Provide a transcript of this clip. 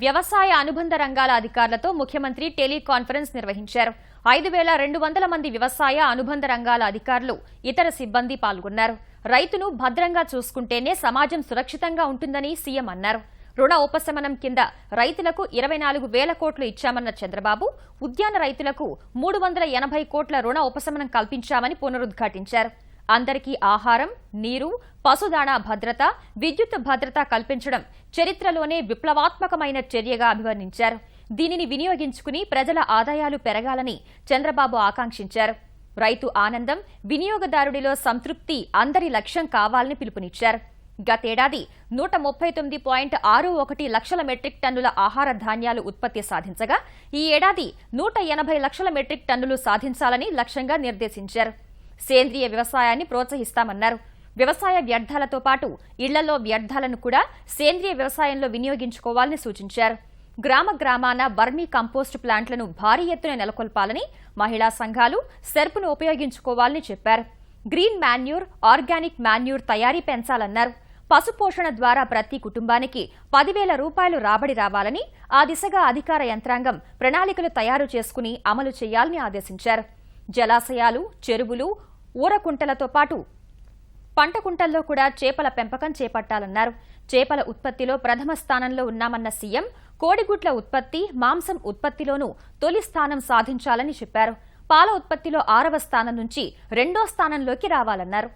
వ్యవసాయ అనుబంధ రంగాల అధికారులతో ముఖ్యమంత్రి టెలికాన్ఫరెన్స్ నిర్వహించారు. 5200 మంది వ్యవసాయ అనుబంధ రంగాల అధికారులు, ఇతర సిబ్బంది పాల్గొన్నారు. రైతును భద్రంగా చూసుకుంటేనే సమాజం సురక్షితంగా ఉంటుందని సీఎం అన్నారు. రుణ ఉపశమనం కింద రైతులకు 24,000 కోట్లు ఇచ్చామన్న చంద్రబాబు, ఉద్యాన రైతులకు 380 కోట్ల రుణ ఉపశమనం కల్పించామని పునరుద్ఘాటించారు. అందరికీ ఆహారం, నీరు, పశుదాణా భద్రత, విద్యుత్ భద్రత కల్పించడం చరిత్రలోనే విప్లవాత్మకమైన చర్యగా అభివర్ణించారు. దీనిని వినియోగించుకుని ప్రజల ఆదాయాలు పెరగాలని చంద్రబాబు ఆకాంక్షించారు. రైతు ఆనందం, వినియోగదారుడిలో సంతృప్తి అందరి లక్ష్యం కావాలని పిలుపునిచ్చారు. గతేడాది 139.61 లక్షల మెట్రిక్ టన్నుల ఆహార ధాన్యాలు ఉత్పత్తి సాధించగా, ఈ ఏడాది 180 లక్షల మెట్రిక్ టన్నులు సాధించాలని లక్ష్యంగా నిర్దేశించారు. సేంద్రియ వ్యవసాయాన్ని ప్రోత్సహిస్తామన్నారు. వ్యవసాయ వ్యర్థాలతో పాటు ఇళ్లలో వ్యర్థాలను కూడా సేంద్రియ వ్యవసాయంలో వినియోగించుకోవాలని సూచించారు. గ్రామ గ్రామాన వర్మీ కంపోస్ట్ ప్లాంట్లను భారీ ఎత్తున నెలకొల్పాలని, మహిళా సంఘాలు సెర్పును ఉపయోగించుకోవాలని చెప్పారు. గ్రీన్ మాన్యూర్, ఆర్గానిక్ మాన్యూర్ తయారీ పెంచాలన్నారు. పశుపోషణ ద్వారా ప్రతి కుటుంబానికి 10,000 రూపాయలు రాబడి రావాలని, ఆ దిశగా అధికార యంత్రాంగం ప్రణాళికలు తయారు చేసుకుని అమలు చేయాలని ఆదేశించారు. జలాశయాలు, చెరువులు, ఊరకుంటలతో పాటు పంట కుంటల్లో కూడా చేపల పెంపకం చేపట్టాలన్నారు. చేపల ఉత్పత్తిలో ప్రథమ స్థానంలో ఉన్నామన్న సీఎం, కోడిగుడ్ల ఉత్పత్తి, మాంసం ఉత్పత్తిలోనూ తొలి స్థానం సాధించాలని చెప్పారు. పాల ఉత్పత్తిలో 6వ స్థానం నుంచి 2వ స్థానంలోకి రావాలన్నారు.